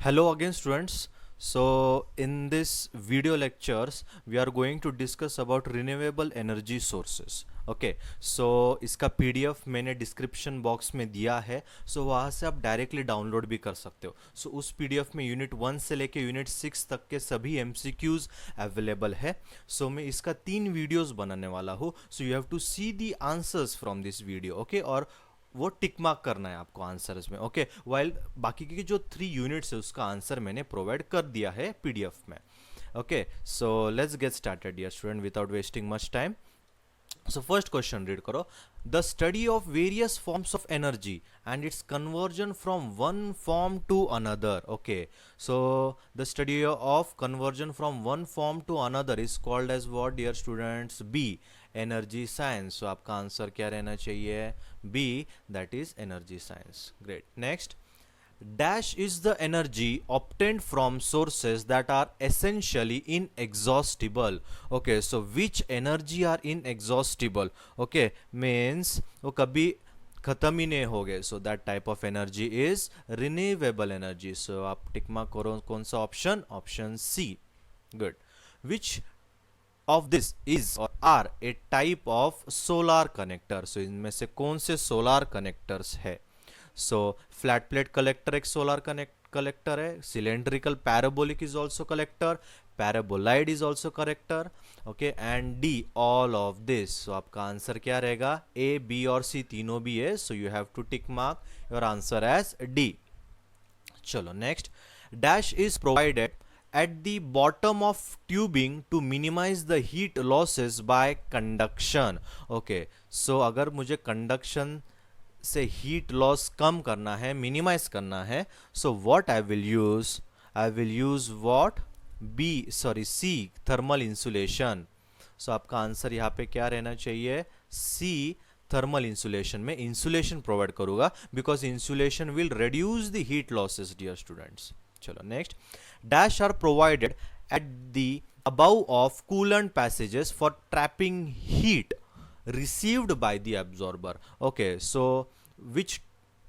Hello again students. So in this video lectures we are going to discuss about renewable energy sources. Okay so इसका PDF मैंने description box में दिया है, सो वहाँ से आप डायरेक्टली डाउनलोड भी कर सकते हो. सो उस पीडीएफ में यूनिट 1 से लेके यूनिट 6 तक के सभी एमसीक्यूज अवेलेबल है. सो मैं इसका 3 वीडियोस बनाने वाला हूँ. So you have to see the answers from this video. Okay, और वो टिक मार्क करना है आपको आंसर्स में. ओके, वाइल बाकी की जो 3 यूनिट्स है उसका आंसर मैंने प्रोवाइड कर दिया है पीडीएफ में. Okay, so let's get started dear student without wasting much time. So first question read karo. The study of various forms of energy and its conversion from one form to another. Okay, so the study of conversion from one form to another is called as what dear students? B, energy science. So आपका answer क्या रहना चाहिए? B, that is energy science. Great. Next, dash is the energy obtained from sources that are essentially inexhaustible. Okay, so which energy are inexhaustible? Okay, means वो कभी खत्म ही नहीं हो गए. So that type of energy is renewable energy. So आप टिक mark करो कौन सा option? Option C. Good. Which of this is or are a type of solar connector? So इनमें से कौन से solar connectors है? सो फ्लैट प्लेट कलेक्टर एक सोलर कलेक्टर है. Cylindrical parabolic is also collector. Paraboloid is also collector. Okay, and D all of this. So आपका answer क्या रहेगा? ए, बी और सी तीनों भी है. So you have to tick mark your answer as D. चलो next. Dash is provided at the bottom of tubing to minimize the heat losses by conduction. Okay, so अगर मुझे conduction से हीट लॉस कम करना है, minimize करना है, so what I will use what? B, sorry C, thermal insulation. So आपका answer यहाँ पे क्या रहना चाहिए? C, thermal insulation. में इंसुलेशन प्रोवाइड करूंगा because insulation will reduce the heat losses dear students. चलो next. Dash are provided at the above of coolant passages for trapping heat received by the absorber. Okay, so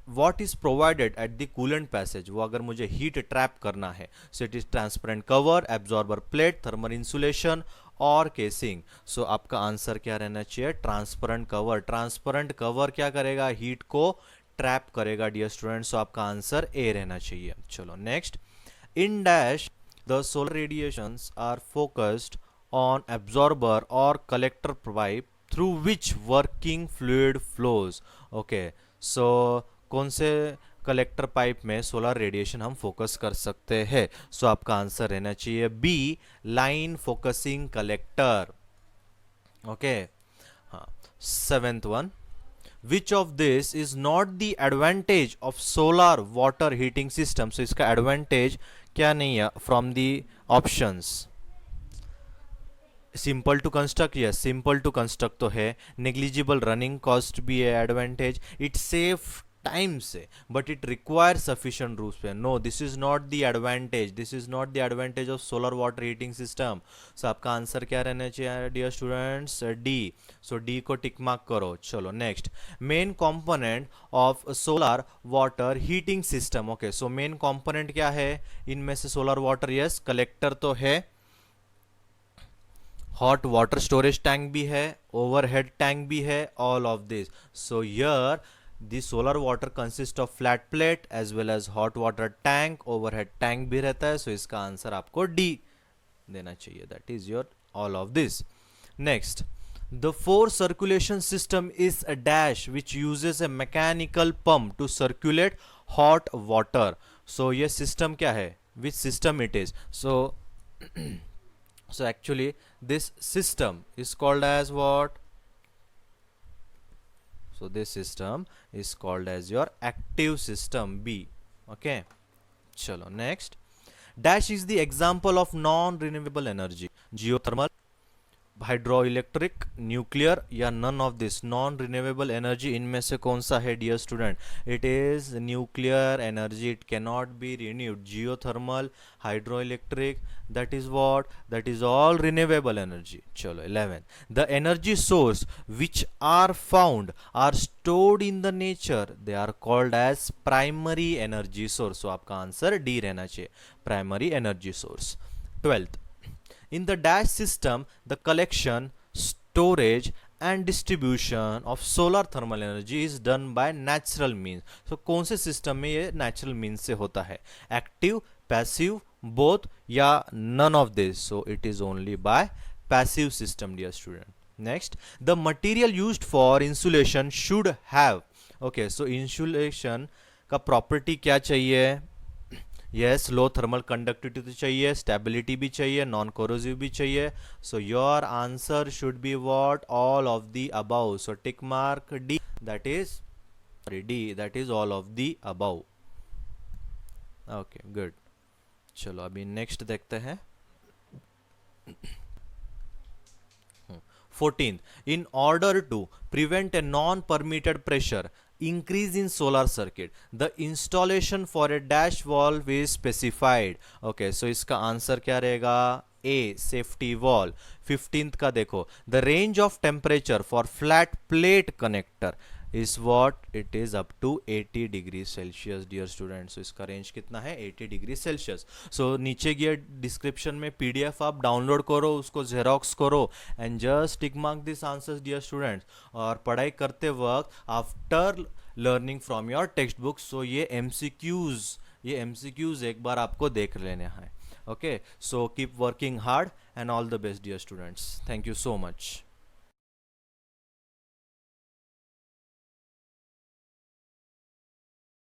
what is provided at the coolant passage? वो अगर मुझे heat trap करना है, so it is transparent cover, absorber plate, thermal insulation और casing. so आपका answer क्या रहना चाहिए? Transparent cover. ट्रांसपेरेंट कवर क्या करेगा? हीट को ट्रैप करेगा डियर स्टूडेंट. सो आपका आंसर ए रहना चाहिए. चलो next. In dash the solar radiations are focused on absorber और collector pipe through which working fluid flows. okay, so कौन से कलेक्टर पाइप में सोलर रेडिएशन हम फोकस कर सकते हैं? सो आपका आंसर रहना चाहिए B, line focusing collector. Okay, हाँ. Seventh one. Which of this is not the advantage of solar water heating system? So इसका एडवांटेज क्या नहीं है from the options? Simple to construct, yes simple to construct तो है. Negligible running cost भी है advantage. It save time से, but it require sufficient roof पे. No, this is not the advantage. This is not the advantage of solar water heating system. So आपका answer क्या रहना चाहिए dear students? D. So D को tick mark करो. चलो next. Main component of solar water heating system. Okay, so main component क्या है इनमें से? Solar water, yes. कलेक्टर तो है, हॉट वाटर स्टोरेज टैंक भी है, ओवरहेड टैंक भी है, all of this. So here the solar water consist of flat plate as well as hot water tank, overhead tank भी रहता है. सो इसका आंसर आपको डी देना चाहिए. That is your all of this. Next. The forced circulation system is a dash which uses a mechanical pump to circulate hot water. So ये system क्या है? Which system it is? So actually this system is called as what? So this system is called as your active system, B. Okay, chalo next. Dash is the example of non renewable energy. Geothermal, hydro electric, nuclear या none of this? Non renewable energy इनमें से कौन सा है dear student? It is nuclear energy, it can not be renewed. Geothermal, hydro electric, that is what, that is all renewable energy. चलो 11, the energy source which are found are stored in the nature, they are called as primary energy source. so आपका answer D रहना चाहिए, primary energy source. 12th, in the dash system the collection, storage and distribution of solar thermal energy is done by natural means. so कौन से system में ये natural means से होता है? एक्टिव, पैसिव, both या none of this? so it is only by passive system dear student. next, the material used for insulation should have, okay, so insulation का property क्या चाहिए? यस, लो thermal conductivity तो चाहिए, stability भी चाहिए, non corrosive भी चाहिए. So your answer should be what? All of the above. So tick mark D, that is D, that is all of the above. Okay good. चलो अभी next देखते हैं. 14th, in order to prevent a non-permitted pressure increase in solar circuit, the installation for a dash valve is specified. okay, so इसका answer क्या रहेगा? A, safety valve. 15th का देखो, the range of temperature for flat plate connector is what? it is up to 80 degree Celsius dear student. So इसका range कितना है? 80 degree Celsius. सो नीचे गए डिस्क्रिप्शन में पीडीएफ आप डाउनलोड करो, उसको जेरोक्स करो and just tick mark this answers dear students. और पढ़ाई करते वक्त after learning from your text book, so ये एमसीक्यूज एक बार आपको देख लेना है. Okay, so keep working hard and all the best dear students. Thank you so much.